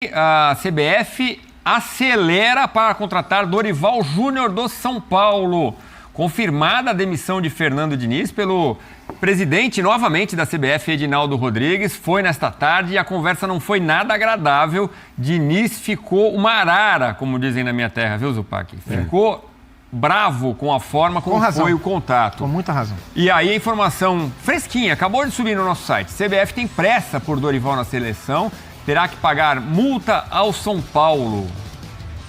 A CBF acelera para contratar Dorival Júnior do São Paulo. Confirmada a demissão de Fernando Diniz pelo presidente novamente da CBF, Edinaldo Rodrigues. Foi nesta tarde e a conversa não foi nada agradável. Diniz ficou uma arara, como dizem na minha terra, viu, Zupac? Ficou bravo com a forma como foi o contato. Com muita razão. E aí a informação fresquinha, acabou de subir no nosso site. CBF tem pressa por Dorival na seleção. Terá que pagar multa ao São Paulo.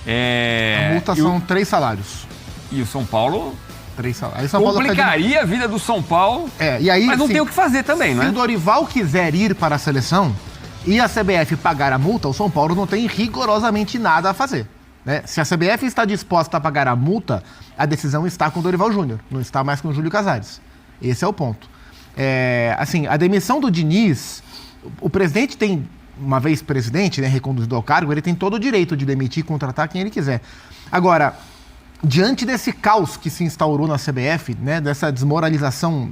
A multa são 3 salários. E o São Paulo... 3 salários. Complicaria a vida do São Paulo, e aí, mas não tem o que fazer também, não é? Se o Dorival quiser ir para a seleção e a CBF pagar a multa, o São Paulo não tem rigorosamente nada a fazer. Né? Se a CBF está disposta a pagar a multa, a decisão está com o Dorival Júnior, não está mais com o Júlio Casares. Esse é o ponto. A demissão do Diniz, o presidente tem... Uma vez presidente, né, reconduzido ao cargo, ele tem todo o direito de demitir e contratar quem ele quiser. Agora, diante desse caos que se instaurou na CBF, né, dessa desmoralização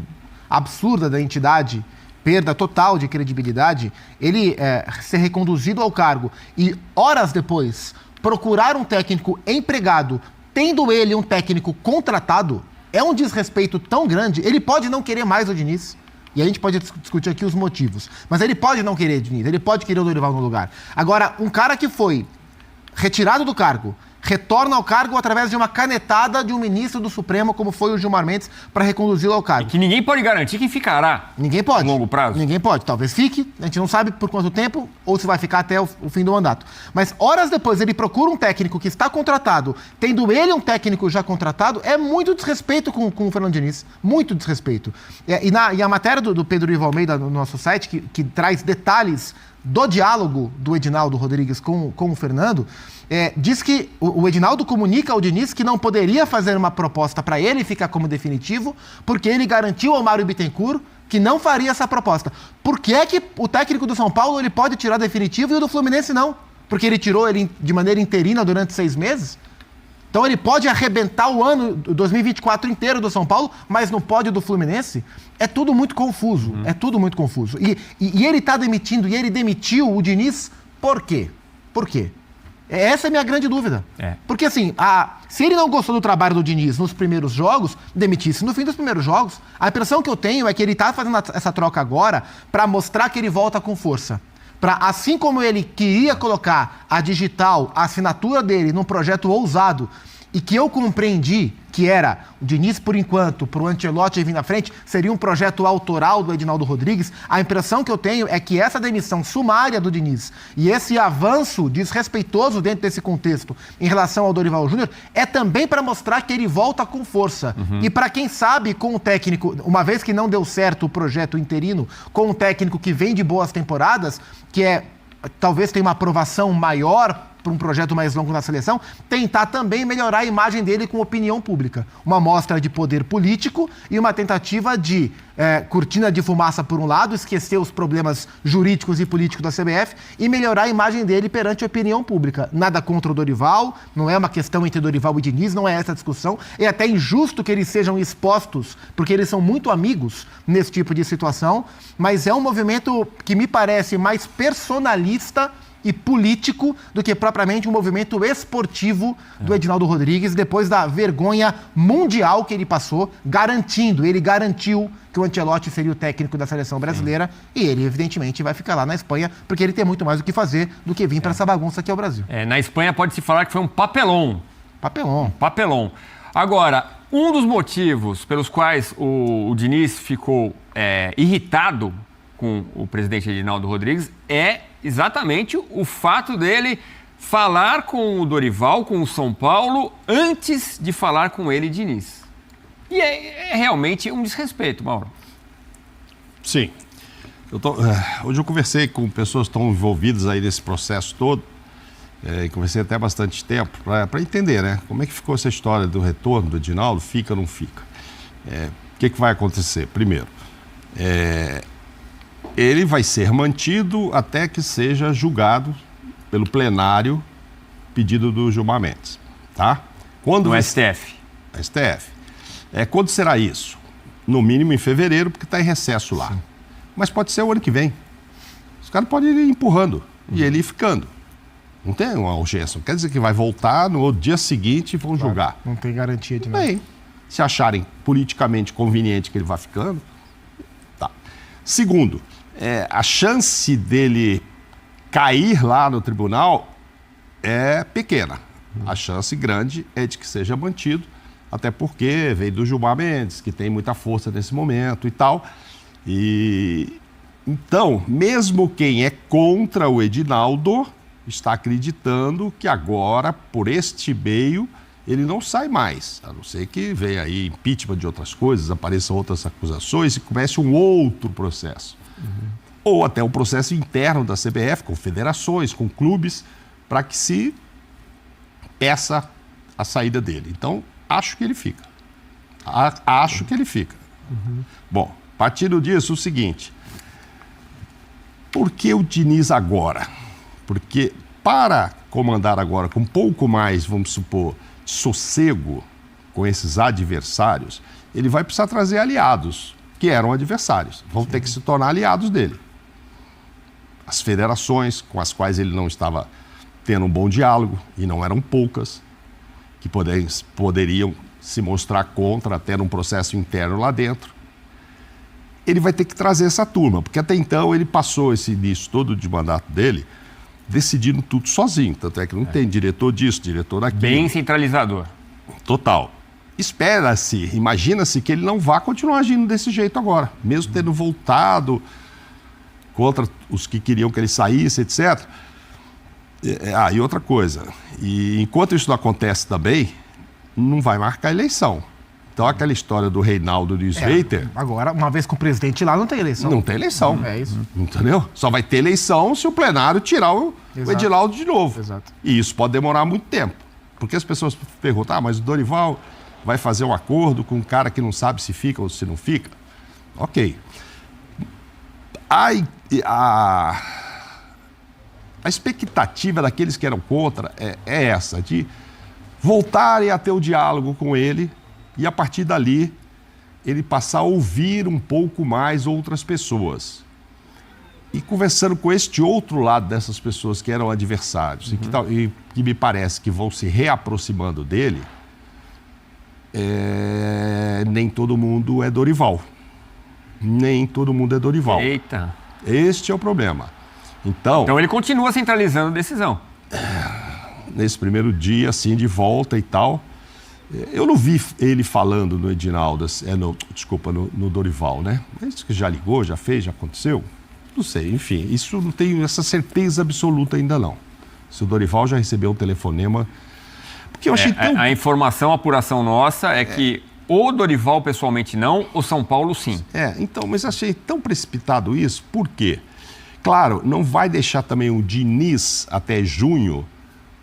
absurda da entidade, perda total de credibilidade, ele ser reconduzido ao cargo e, horas depois, procurar um técnico empregado, tendo ele um técnico contratado, é um desrespeito tão grande. Ele pode não querer mais o Diniz. E a gente pode discutir aqui os motivos. Mas ele pode não querer Diniz, ele pode querer o Dorival no lugar. Agora, um cara que foi retirado do cargo, retorna ao cargo através de uma canetada de um ministro do Supremo, como foi o Gilmar Mendes, para reconduzi-lo ao cargo. E que ninguém pode garantir que ficará. Ninguém pode. No longo prazo. Ninguém pode. Talvez fique, a gente não sabe por quanto tempo, ou se vai ficar até o fim do mandato. Mas horas depois ele procura um técnico que está contratado, tendo ele um técnico já contratado, é muito desrespeito com o Fernando Diniz. Muito desrespeito. E a matéria do Pedro Ivo Almeida no nosso site, que traz detalhes do diálogo do Edinaldo Rodrigues com o Fernando, diz que o Edinaldo comunica ao Diniz que não poderia fazer uma proposta para ele ficar como definitivo, porque ele garantiu ao Mário Bittencourt que não faria essa proposta. Por que é que o técnico do São Paulo ele pode tirar definitivo e o do Fluminense não? Porque ele tirou ele de maneira interina durante 6 meses? Então ele pode arrebentar o ano 2024 inteiro do São Paulo, mas não pode o do Fluminense? É tudo muito confuso, é tudo muito confuso. E ele está demitindo, e ele demitiu o Diniz por quê? Por quê? Essa é a minha grande dúvida. Porque assim, se ele não gostou do trabalho do Diniz nos primeiros jogos, demitisse no fim dos primeiros jogos. A impressão que eu tenho é que ele está fazendo essa troca agora para mostrar que ele volta com força. Para, assim como ele queria colocar a digital, a assinatura dele num projeto ousado, e que eu compreendi que era o Diniz, por enquanto, para o Ancelotti vir na frente, seria um projeto autoral do Edinaldo Rodrigues. A impressão que eu tenho é que essa demissão sumária do Diniz e esse avanço desrespeitoso dentro desse contexto em relação ao Dorival Júnior é também para mostrar que ele volta com força. E para quem sabe, com o técnico, uma vez que não deu certo o projeto interino, com um técnico que vem de boas temporadas, que talvez tenha uma aprovação maior para um projeto mais longo na seleção, tentar também melhorar a imagem dele com opinião pública. Uma mostra de poder político e uma tentativa de cortina de fumaça por um lado, esquecer os problemas jurídicos e políticos da CBF e melhorar a imagem dele perante a opinião pública. Nada contra o Dorival, não é uma questão entre Dorival e Diniz, não é essa a discussão. É até injusto que eles sejam expostos, porque eles são muito amigos nesse tipo de situação, mas é um movimento que me parece mais personalista e político do que propriamente um movimento esportivo do Edinaldo Rodrigues, depois da vergonha mundial que ele passou, ele garantiu que o Ancelotti seria o técnico da seleção brasileira e ele, evidentemente, vai ficar lá na Espanha, porque ele tem muito mais o que fazer do que vir para essa bagunça que é o Brasil. Na Espanha pode-se falar que foi um papelão. Papelão. Agora, um dos motivos pelos quais o Diniz ficou irritado com o presidente Edinaldo Rodrigues é exatamente o fato dele falar com o Dorival, com o São Paulo, antes de falar com ele, Diniz. E é realmente um desrespeito, Mauro. Sim. Hoje eu conversei com pessoas que estão envolvidas aí nesse processo todo, e conversei até bastante tempo, para entender, né? Como é que ficou essa história do retorno do Edinaldo, fica ou não fica. O que vai acontecer? Primeiro, ele vai ser mantido até que seja julgado pelo plenário pedido do Gilmar Mendes, tá? No STF. STF. Quando será isso? No mínimo em fevereiro, porque está em recesso lá. Sim. Mas pode ser o ano que vem. Os caras podem ir empurrando e ele ir ficando. Não tem uma urgência. Não quer dizer que vai voltar no dia seguinte e vão julgar. Não tem garantia de nada. Bem, se acharem politicamente conveniente que ele vá ficando, tá. Segundo, a chance dele cair lá no tribunal é pequena. A chance grande é de que seja mantido, até porque veio do Gilmar Mendes, que tem muita força nesse momento e tal. Então, mesmo quem é contra o Edinaldo está acreditando que agora, por este meio, ele não sai mais. A não ser que venha aí impeachment de outras coisas, apareçam outras acusações e comece um outro processo. Ou até um processo interno da CBF, com federações, com clubes, para que se peça a saída dele. Então, acho que ele fica. Acho que ele fica. Bom, partindo disso, o seguinte. Por que o Diniz agora? Porque para comandar agora com um pouco mais, vamos supor, sossego com esses adversários, ele vai precisar trazer aliados, que eram adversários. Vão ter que se tornar aliados dele. As federações com as quais ele não estava tendo um bom diálogo, e não eram poucas, que poderiam se mostrar contra até num processo interno lá dentro. Ele vai ter que trazer essa turma, porque até então ele passou esse início todo de mandato dele decidindo tudo sozinho, tanto é que não tem diretor disso, diretor daquilo. Bem centralizador. Total. Espera-se, imagina-se que ele não vá continuar agindo desse jeito agora, mesmo tendo voltado contra os que queriam que ele saísse, etc. E outra coisa, enquanto isso não acontece também, não vai marcar eleição. Então aquela história do Reinaldo e do Sveiter... Agora, uma vez com o presidente lá, não tem eleição. Não tem eleição. É isso. Entendeu? Só vai ter eleição se o plenário tirar o Edinaldo de novo. Exato. E isso pode demorar muito tempo. Porque as pessoas perguntam, mas o Dorival vai fazer um acordo com um cara que não sabe se fica ou se não fica? Ok. A expectativa daqueles que eram contra é essa, de voltarem a ter o diálogo com ele e, a partir dali, ele passar a ouvir um pouco mais outras pessoas. E conversando com este outro lado dessas pessoas que eram adversários e que me parece que vão se reaproximando dele, nem todo mundo é Dorival. Nem todo mundo é Dorival. Eita. Este é o problema. Então ele continua centralizando a decisão. Nesse primeiro dia, assim, de volta e tal, eu não vi ele falando no Edinaldo, no Dorival, né? Mas que já ligou, já fez, já aconteceu? Não sei, enfim, isso não tenho essa certeza absoluta ainda não. Se o Dorival já recebeu um telefonema... Porque eu achei tão... A informação, a apuração nossa é que ou Dorival pessoalmente não, ou São Paulo sim. Então, mas achei tão precipitado isso, por quê? Claro, não vai deixar também o Diniz até junho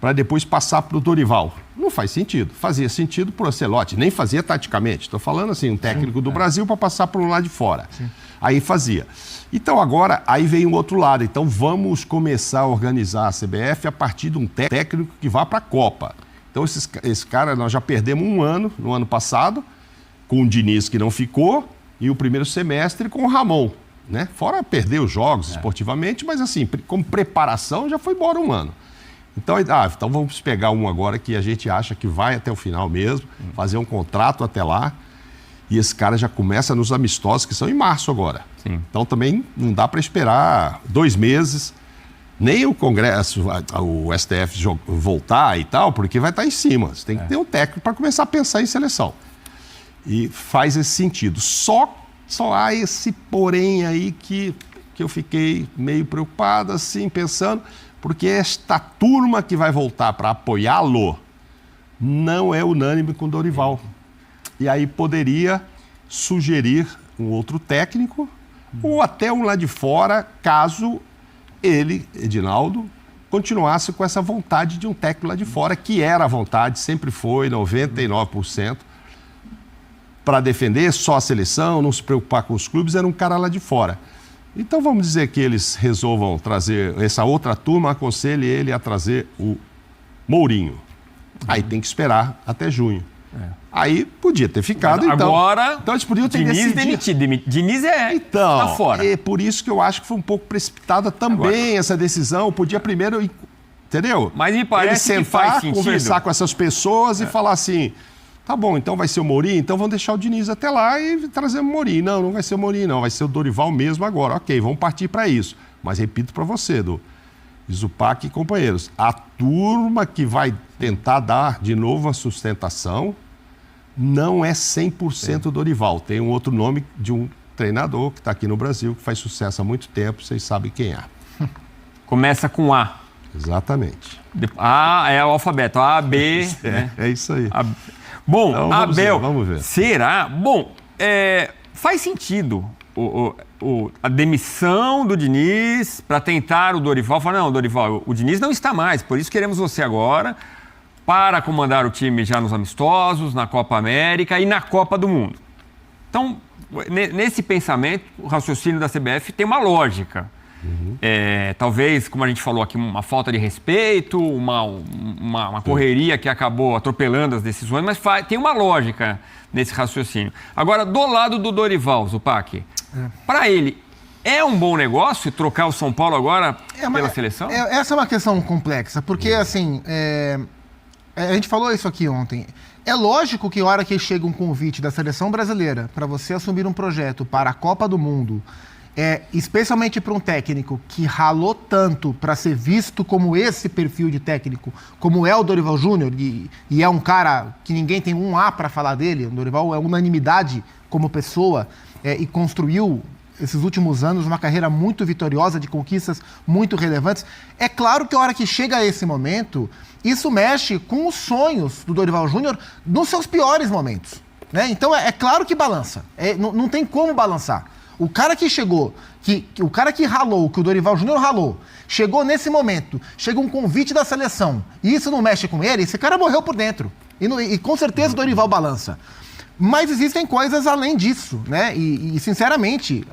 para depois passar para o Dorival. Não faz sentido. Fazia sentido para o Ancelotti, nem fazia taticamente. Estou falando assim, um técnico do Brasil para passar para um lado de fora. Sim. Aí fazia. Então agora, aí vem o outro lado. Então vamos começar a organizar a CBF a partir de um técnico que vá para a Copa. Então esse cara, nós já perdemos um ano, no ano passado, com o Diniz que não ficou, e o primeiro semestre com o Ramon. Né? Fora perder os jogos esportivamente, mas assim, como preparação já foi embora um ano. Então vamos pegar um agora que a gente acha que vai até o final mesmo, fazer um contrato até lá, e esse cara já começa nos amistosos, que são em março agora. Sim. Então também não dá para esperar 2 meses, nem o Congresso, o STF voltar e tal, porque vai estar em cima. Você tem que ter um técnico para começar a pensar em seleção. E faz esse sentido. Só há esse porém aí que eu fiquei meio preocupado, assim, pensando, porque esta turma que vai voltar para apoiá-lo não é unânime com o Dorival. E aí poderia sugerir um outro técnico ou até um lá de fora, caso ele, Edinaldo, continuasse com essa vontade de um técnico lá de fora, que era a vontade, sempre foi, 99%. Para defender só a seleção, não se preocupar com os clubes, era um cara lá de fora. Então vamos dizer que eles resolvam trazer, essa outra turma aconselhe ele a trazer o Mourinho. Aí tem que esperar até junho. Aí podia ter ficado, agora, então eles podiam ter Diniz demitido. Diniz tá fora. É por isso que eu acho que foi um pouco precipitada também essa decisão. Podia primeiro Entendeu? Mas me parece ele que faz sentar, sentido. conversar com essas pessoas e falar assim, tá bom, então vai ser o Mourinho, então vamos deixar o Diniz até lá e trazer o Mourinho. Não, não vai ser o Mourinho, não, vai ser o Dorival mesmo agora. Ok, vamos partir para isso. Mas repito para você, Zupac e companheiros, a turma que vai tentar dar de novo a sustentação não é 100% Dorival. Tem um outro nome de um treinador que está aqui no Brasil, que faz sucesso há muito tempo, vocês sabem quem é. Começa com A. Exatamente. A é o alfabeto, A, B. É isso aí. Bom, então, Abel, vamos ver. Será? Bom, faz sentido a demissão do Diniz para tentar o Dorival. Falar, não, Dorival, o Diniz não está mais, por isso queremos você agora para comandar o time já nos amistosos, na Copa América e na Copa do Mundo. Então, nesse pensamento, o raciocínio da CBF tem uma lógica. Talvez, como a gente falou aqui, uma falta de respeito, uma correria que acabou atropelando as decisões, mas tem uma lógica nesse raciocínio. Agora, do lado do Dorival, Zupac, para ele, é um bom negócio trocar o São Paulo agora pela seleção? Essa é uma questão complexa, porque assim, a gente falou isso aqui ontem. É lógico que a hora que chega um convite da seleção brasileira para você assumir um projeto para a Copa do Mundo, especialmente para um técnico que ralou tanto para ser visto como esse perfil de técnico, como é o Dorival Júnior, e é um cara que ninguém tem um A para falar dele. O Dorival é unanimidade como pessoa e construiu, esses últimos anos, uma carreira muito vitoriosa, de conquistas muito relevantes. É claro que a hora que chega a esse momento, isso mexe com os sonhos do Dorival Júnior nos seus piores momentos, né? Então é claro que balança, não tem como balançar. O cara que chegou, o cara que ralou, que o Dorival Júnior ralou, chegou nesse momento, chega um convite da seleção, e isso não mexe com ele, esse cara morreu por dentro. E com certeza o Dorival balança. Mas existem coisas além disso, né? E sinceramente,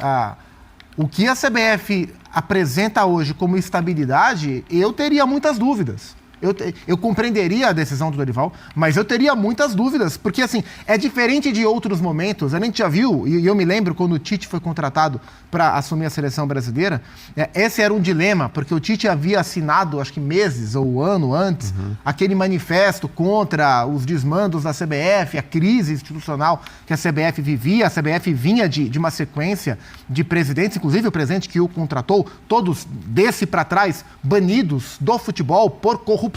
o que a CBF apresenta hoje como estabilidade, eu teria muitas dúvidas. Eu compreenderia a decisão do Dorival, mas eu teria muitas dúvidas, porque assim, é diferente de outros momentos. A gente já viu, e eu me lembro quando o Tite foi contratado para assumir a seleção brasileira, esse era um dilema, porque o Tite havia assinado, acho que meses ou ano antes, aquele manifesto contra os desmandos da CBF, a crise institucional que a CBF vivia. A CBF vinha de uma sequência de presidentes, inclusive o presidente que o contratou, todos desse para trás, banidos do futebol por corrupção,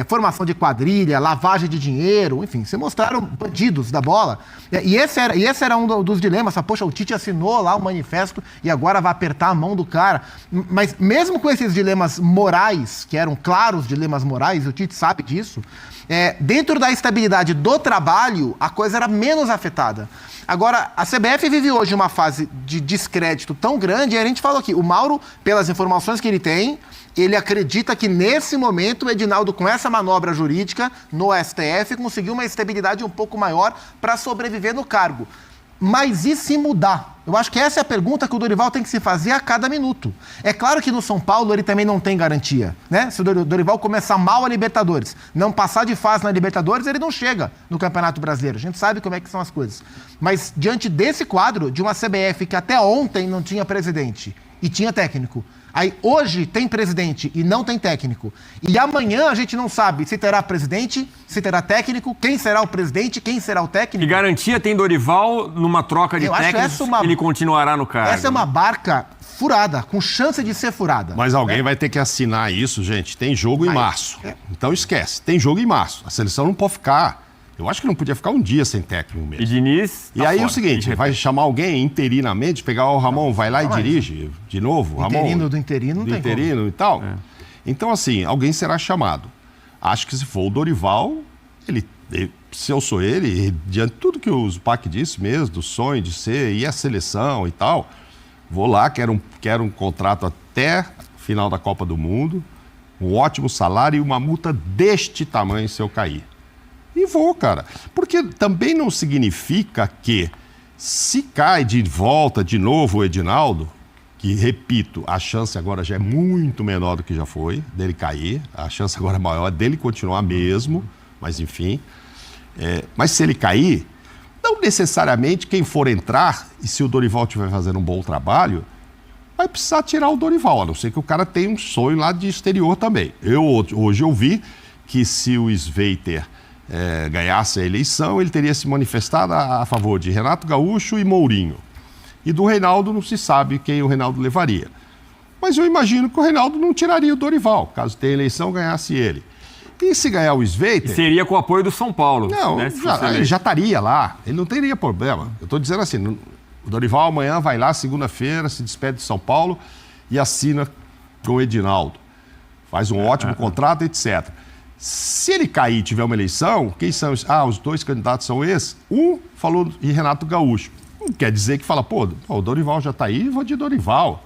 formação de quadrilha, lavagem de dinheiro, enfim, se mostraram bandidos da bola. E esse era um dos dilemas. Poxa, o Tite assinou lá o manifesto e agora vai apertar a mão do cara. Mas mesmo com esses dilemas morais, que eram claros dilemas morais, o Tite sabe disso, dentro da estabilidade do trabalho, a coisa era menos afetada. Agora, a CBF vive hoje uma fase de descrédito tão grande, e a gente falou aqui, o Mauro, pelas informações que ele tem, ele acredita que nesse momento o Edinaldo, com essa manobra jurídica no STF, conseguiu uma estabilidade um pouco maior para sobreviver no cargo. Mas e se mudar? Eu acho que essa é a pergunta que o Dorival tem que se fazer a cada minuto. É claro que no São Paulo ele também não tem garantia, né? Se o Dorival começar mal a Libertadores, não passar de fase na Libertadores, ele não chega no Campeonato Brasileiro. A gente sabe como é que são as coisas. Mas diante desse quadro, de uma CBF que até ontem não tinha presidente e tinha técnico, aí hoje tem presidente e não tem técnico, e amanhã a gente não sabe se terá presidente, se terá técnico, quem será o presidente, quem será o técnico. Que garantia tem Dorival numa troca de técnicos que ele continuará no cargo? Essa é uma barca furada, com chance de ser furada. Mas alguém vai ter que assinar isso, gente. Tem jogo em março. Então esquece, tem jogo em março. A seleção não pode ficar... Eu acho que não podia ficar um dia sem técnico mesmo. E Diniz... E aí é o seguinte, vai chamar alguém interinamente, pegar o Ramon, vai lá e dirige de novo. Interino do interino não tem como. Do interino e tal. Então, assim, alguém será chamado. Acho que se for o Dorival, se eu sou ele, diante de tudo que o Zupac disse mesmo, do sonho de ser, e a seleção e tal, vou lá, quero um contrato até final da Copa do Mundo, um ótimo salário e uma multa deste tamanho se eu cair. E vou, cara. Porque também não significa que, se cai de volta de novo o Edinaldo, que, repito, a chance agora já é muito menor do que já foi, dele cair, a chance agora é maior dele continuar mesmo, mas enfim. Mas se ele cair, não necessariamente quem for entrar, e se o Dorival estiver fazendo um bom trabalho, vai precisar tirar o Dorival, a não ser que o cara tenha um sonho lá de exterior também. Hoje eu vi que se o Sveiter ganhasse a eleição, ele teria se manifestado a favor de Renato Gaúcho e Mourinho. E do Reinaldo não se sabe quem o Reinaldo levaria. Mas eu imagino que o Reinaldo não tiraria o Dorival, caso tenha eleição, ganhasse ele. E se ganhar o Sveiter... Seria com o apoio do São Paulo. Não, né, ele já estaria lá. Ele não teria problema. Eu estou dizendo assim, o Dorival amanhã vai lá, segunda-feira, se despede de São Paulo e assina com o Edinaldo. Faz um ótimo contrato, etc. Se ele cair e tiver uma eleição, quem são os... os 2 candidatos são esses. Um falou de Renato Gaúcho. Não quer dizer que fala, o Dorival já está aí, vou de Dorival.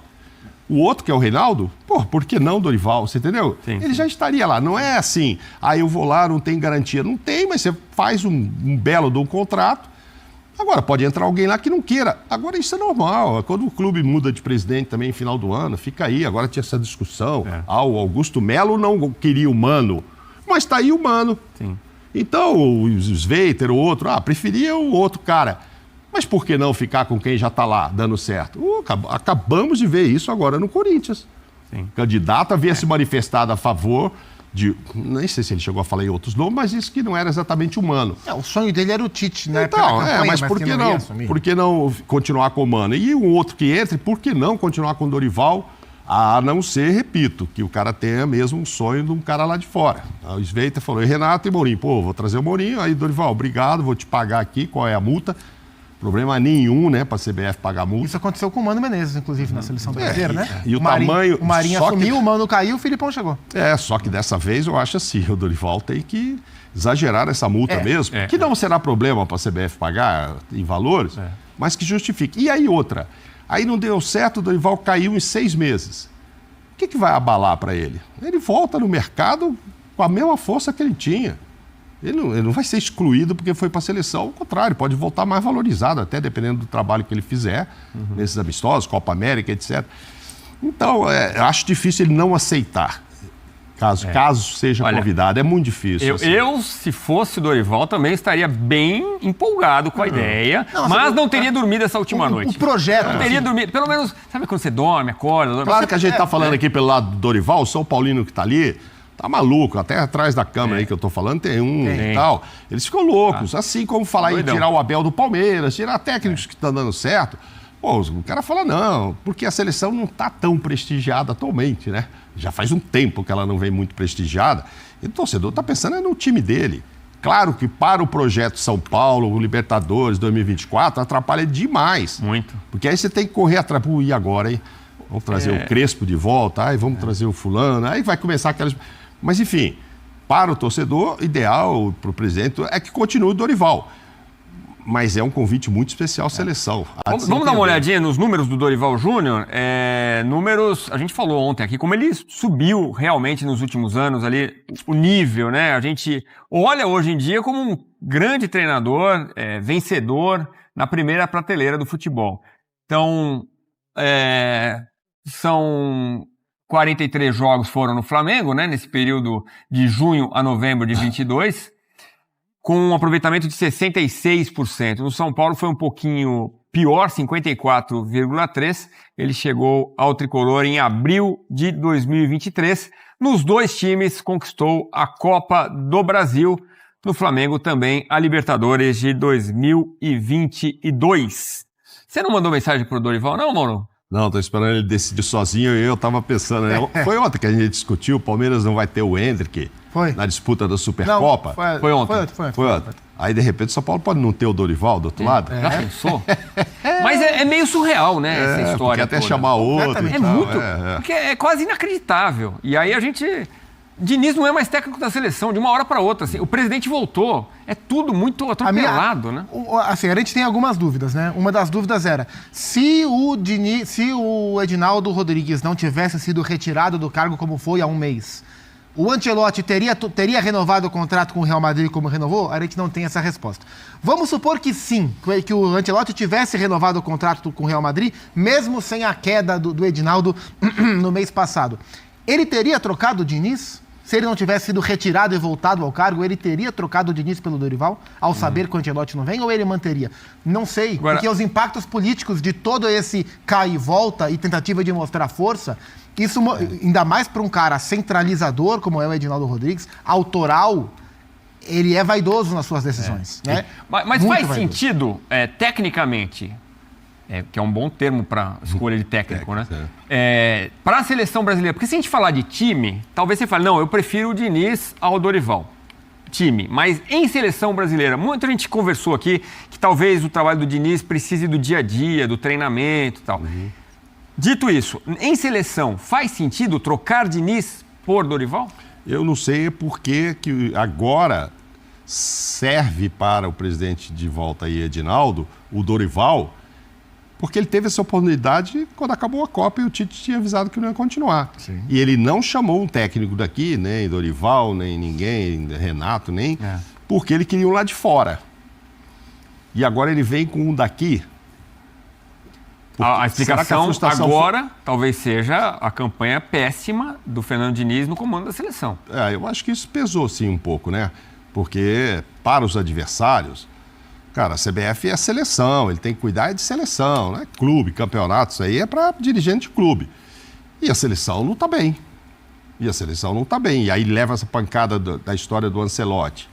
O outro, que é o Reinaldo, por que não Dorival? Você entendeu? Sim, ele já estaria lá. Não é assim, eu vou lá, não tem garantia. Não tem, mas você faz um belo de um contrato. Agora, pode entrar alguém lá que não queira. Agora, isso é normal. Quando o clube muda de presidente também no final do ano, fica aí. Agora tinha essa discussão. O Augusto Melo não queria o Mano, mas está aí o Mano. Sim. Então, o Sveiter, o outro, preferia o outro cara. Mas por que não ficar com quem já está lá, dando certo? Acabamos de ver isso agora no Corinthians. Sim. Candidato havia se manifestado a favor de... Nem sei se ele chegou a falar em outros nomes, mas isso que não era exatamente humano. O sonho dele era o Tite, né? Então, mas por que não? Por que não continuar com o Mano? E um outro que entre, por que não continuar com o Dorival? A não ser, repito, que o cara tenha mesmo um sonho de um cara lá de fora. O Sveiter falou, Renato e Mourinho. Vou trazer o Mourinho. Aí, Dorival, obrigado, vou te pagar aqui, qual é a multa? Problema nenhum, né, para a CBF pagar multa. Isso aconteceu com o Mano Menezes, inclusive, na seleção brasileira, né? E o tamanho... O Marinho assumiu, o Mano caiu, o Filipão chegou. Só que dessa vez eu acho assim, o Dorival tem que exagerar essa multa mesmo, que não será problema para a CBF pagar em valores, mas que justifique. E aí outra, aí não deu certo, o Dorival caiu em 6 meses. O que vai abalar para ele? Ele volta no mercado com a mesma força que ele tinha. Ele não vai ser excluído porque foi para a seleção, ao contrário, pode voltar mais valorizado, até dependendo do trabalho que ele fizer, nesses amistosos, Copa América, etc. Então, eu acho difícil ele não aceitar, caso seja convidado. É muito difícil. Eu, se fosse o Dorival, também estaria bem empolgado com a ideia, mas não teria dormido essa última noite. O projeto... Não teria dormido, pelo menos, sabe quando você dorme, acorda... Claro que a gente está falando aqui pelo lado do Dorival, o São Paulino que está ali... Tá maluco, até atrás da câmera aí que eu tô falando tem um e tal. Eles ficam loucos, assim como falar em tirar o Abel do Palmeiras, tirar técnicos que estão dando certo. O cara fala não, porque a seleção não tá tão prestigiada atualmente, né? Já faz um tempo que ela não vem muito prestigiada. E o torcedor tá pensando no time dele. Claro que para o projeto São Paulo, o Libertadores 2024, atrapalha demais. Muito. Porque aí você tem que correr atrás. E agora, hein? Vamos trazer o Crespo de volta, vamos trazer o fulano, aí vai começar aquelas... Mas, enfim, para o torcedor, ideal para o presidente é que continue o Dorival. Mas é um convite muito especial à seleção. Vamos dar uma olhadinha nos números do Dorival Júnior. Números, a gente falou ontem aqui, como ele subiu realmente nos últimos anos ali, o nível, né? A gente olha hoje em dia como um grande treinador, vencedor na primeira prateleira do futebol. Então, são 43 jogos foram no Flamengo, né? Nesse período de junho a novembro de 22, com um aproveitamento de 66%. No São Paulo foi um pouquinho pior, 54,3%. Ele chegou ao tricolor em abril de 2023. Nos 2 times conquistou a Copa do Brasil. No Flamengo também a Libertadores de 2022. Você não mandou mensagem pro Dorival, não, Mauro? Não, tô esperando ele decidir sozinho e eu tava pensando, né? Foi ontem que a gente discutiu, o Palmeiras não vai ter o Hendrick na disputa da Supercopa. Não, foi ontem. Foi ontem. Aí, de repente, o São Paulo pode não ter o Dorival do outro lado. Já pensou? Mas é meio surreal, né, essa história até chamar outro. Porque é quase inacreditável. E aí a gente... Diniz não é mais técnico da seleção, de uma hora para outra. Assim, o presidente voltou. É tudo muito atropelado, né? Assim, a gente tem algumas dúvidas, né? Uma das dúvidas era, se o Edinaldo Rodrigues não tivesse sido retirado do cargo como foi há um mês, o Ancelotti teria renovado o contrato com o Real Madrid como renovou? A gente não tem essa resposta. Vamos supor que sim, que o Ancelotti tivesse renovado o contrato com o Real Madrid, mesmo sem a queda do Edinaldo no mês passado. Ele teria trocado o Diniz? se ele não tivesse sido retirado e voltado ao cargo, ele teria trocado o Diniz pelo Dorival, ao saber que o Ancelotti não vem, ou ele manteria? Não sei, Agora, porque os impactos políticos de todo esse cai e volta e tentativa de mostrar força, isso, ainda mais para um cara centralizador, como é o Edinaldo Rodrigues, autoral, ele é vaidoso nas suas decisões. Né? Mas faz sentido, tecnicamente, que é um bom termo para escolha de técnico, né? Para a seleção brasileira. Porque se a gente falar de time, talvez você fale, não, eu prefiro o Diniz ao Dorival. Time. Mas em seleção brasileira, muita gente conversou aqui que talvez o trabalho do Diniz precise do dia a dia, do treinamento e tal. Dito isso, em seleção, faz sentido trocar Diniz por Dorival? Eu não sei por que agora serve para o presidente de volta aí, Edinaldo, o Dorival, porque ele teve essa oportunidade quando acabou a Copa e o Tite tinha avisado que não ia continuar. Sim. E ele não chamou um técnico daqui, nem Dorival, nem ninguém, Renato, nem... porque ele queria um lá de fora. E agora ele vem com um daqui. A explicação agora talvez seja a campanha péssima do Fernando Diniz no comando da seleção. Eu acho que isso pesou sim um pouco, né? Porque para os adversários... Cara, a CBF é seleção, ele tem que cuidar de seleção, né? Clube, campeonato, isso aí é para dirigente de clube. E a seleção não está bem. E aí leva essa pancada da história do Ancelotti.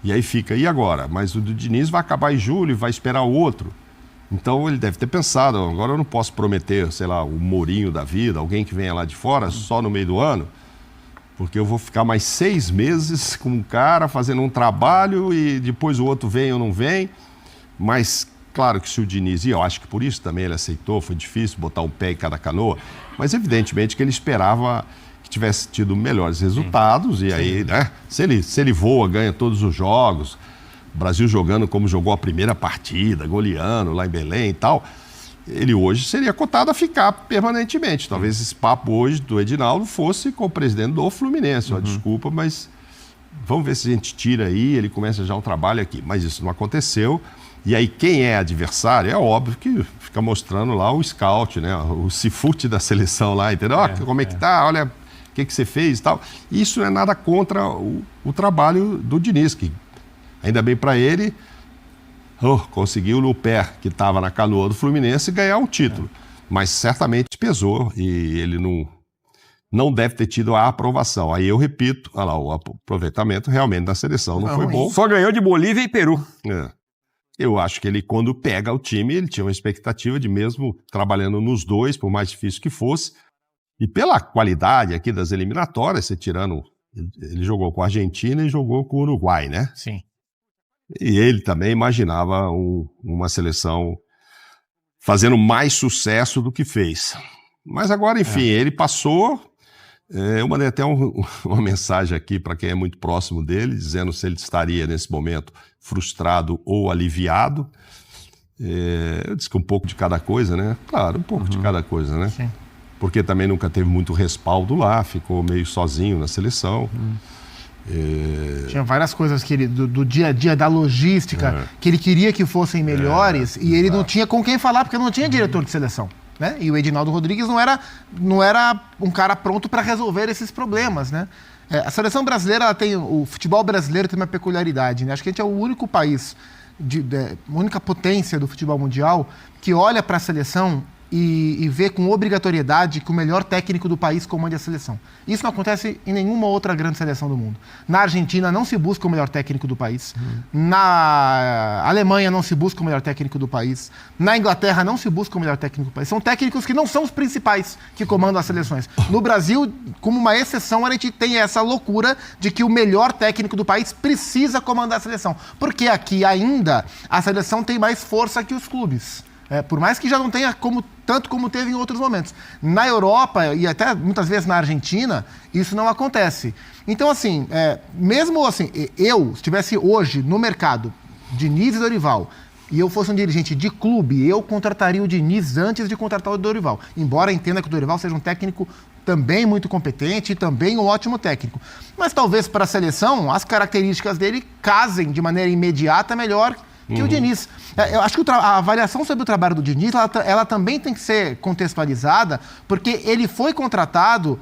E aí fica, e agora? Mas o do Diniz vai acabar em julho e vai esperar o outro. Então ele deve ter pensado, agora eu não posso prometer, sei lá, o Mourinho da vida, alguém que venha lá de fora só no meio do ano, porque eu vou ficar mais 6 meses com um cara fazendo um trabalho e depois o outro vem ou não vem. Mas, claro que se o Diniz, e eu acho que por isso também ele aceitou, foi difícil botar um pé em cada canoa, mas evidentemente que ele esperava que tivesse tido melhores resultados. E aí, né, se ele voa, ganha todos os jogos, o Brasil jogando como jogou a primeira partida, goleando lá em Belém e tal, ele hoje seria cotado a ficar permanentemente. Talvez esse papo hoje do Edinaldo fosse com o presidente do Fluminense. Desculpa, mas vamos ver se a gente tira aí, ele começa já um trabalho aqui. Mas isso não aconteceu. E aí quem é adversário, é óbvio que fica mostrando lá o scout, né? O cifute da seleção lá, entendeu? Como é que tá, olha o que você fez e tal. Isso não é nada contra o trabalho do Diniz, que ainda bem para ele... conseguiu no pé que estava na canoa do Fluminense ganhar um título. Mas certamente pesou e ele não deve ter tido a aprovação. Aí eu repito, olha lá, o aproveitamento realmente da seleção não foi bom. Só ganhou de Bolívia e Peru. Eu acho que ele, quando pega o time, ele tinha uma expectativa de mesmo trabalhando nos dois, por mais difícil que fosse. E pela qualidade aqui das eliminatórias, você tirando... Ele jogou com a Argentina e jogou com o Uruguai, né? Sim. E ele também imaginava uma seleção fazendo mais sucesso do que fez. Mas agora, enfim, ele passou. Eu mandei até uma mensagem aqui para quem é muito próximo dele, dizendo se ele estaria, nesse momento, frustrado ou aliviado. Eu disse que um pouco de cada coisa, né? Claro, um pouco de cada coisa, né? Sim. Porque também nunca teve muito respaldo lá, ficou meio sozinho na seleção. Tinha várias coisas que ele, do dia a dia, da logística, que ele queria que fossem melhores, e ele não tinha com quem falar, porque não tinha diretor de seleção. Né? E o Edinaldo Rodrigues não era um cara pronto para resolver esses problemas. Né? A seleção brasileira, o futebol brasileiro tem uma peculiaridade. Né? Acho que a gente é o único país, a única potência do futebol mundial, que olha para a seleção e vê com obrigatoriedade que o melhor técnico do país comande a seleção. Isso não acontece em nenhuma outra grande seleção do mundo. Na Argentina não se busca o melhor técnico do país. Na Alemanha não se busca o melhor técnico do país. Na Inglaterra não se busca o melhor técnico do país. São técnicos que não são os principais que comandam as seleções. No Brasil, como uma exceção, a gente tem essa loucura de que o melhor técnico do país precisa comandar a seleção. Porque aqui ainda a seleção tem mais força que os clubes. Por mais que já não tenha tanto como teve em outros momentos. Na Europa e até muitas vezes na Argentina, isso não acontece. Então, assim, mesmo assim, se estivesse hoje no mercado, Diniz e Dorival, e eu fosse um dirigente de clube, eu contrataria o Diniz antes de contratar o Dorival. Embora entenda que o Dorival seja um técnico também muito competente e também um ótimo técnico. Mas talvez para a seleção, as características dele casem de maneira imediata melhor que o Diniz. Eu acho que a avaliação sobre o trabalho do Diniz, ela também tem que ser contextualizada, porque ele foi contratado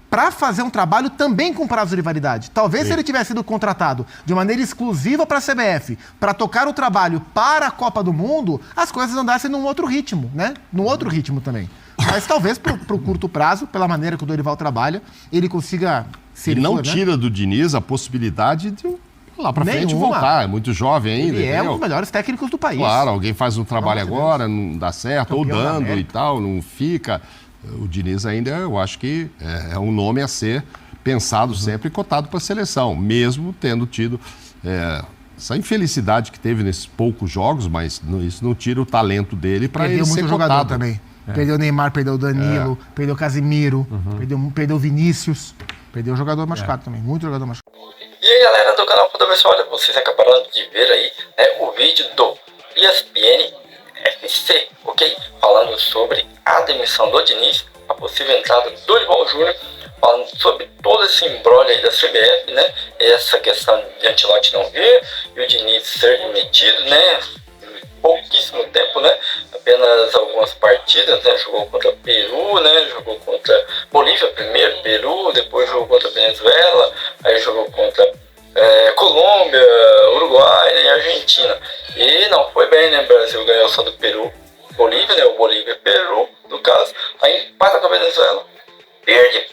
para fazer um trabalho também com prazo de validade. Talvez se ele tivesse sido contratado de maneira exclusiva para a CBF, para tocar o trabalho para a Copa do Mundo, as coisas andassem num outro ritmo, né? Num outro ritmo também. Mas talvez para o curto prazo, pela maneira que o Dorival trabalha, ele consiga... E não tira do Diniz a possibilidade de lá para frente voltar. É muito jovem ainda. Ele é um dos melhores técnicos do país. Claro, alguém faz um trabalho agora, não dá certo, ou dando e tal, não fica. O Diniz ainda, eu acho que é um nome a ser pensado sempre e cotado para a seleção, mesmo tendo tido essa infelicidade que teve nesses poucos jogos, mas isso não tira o talento dele para ele ser muito cotado. Jogador também. Perdeu o Neymar, perdeu o Danilo, perdeu o Casimiro, perdeu o Vinícius, perdeu o jogador machucado também, muito jogador machucado. E aí galera do canal Fodaverso, olha, vocês acabaram de ver aí, né, o vídeo do ESPN FC, ok? Falando sobre a demissão do Diniz, a possível entrada do Dorival Júnior, falando sobre todo esse imbróglio aí da CBF, né? Essa questão de Ancelotti não vir e o Diniz ser demitido, né? Pouquíssimo tempo, né? Apenas algumas partidas, né? Jogou contra Peru, né? Jogou contra Bolívia primeiro, Peru, depois jogou contra Venezuela, aí jogou contra Colômbia, Uruguai, né? E Argentina. E não foi bem, né? O Brasil ganhou só do Peru, Bolívia, né? O Bolívia e Peru, no caso. Aí empata com a Venezuela, perde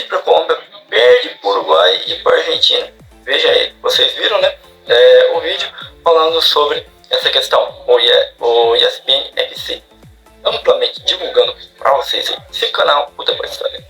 para a Colômbia, perde para o Uruguai e para a Argentina. Veja aí, vocês viram, né? O vídeo falando sobre essa questão, o ESPN FC, amplamente divulgando para vocês esse canal, o Depois História.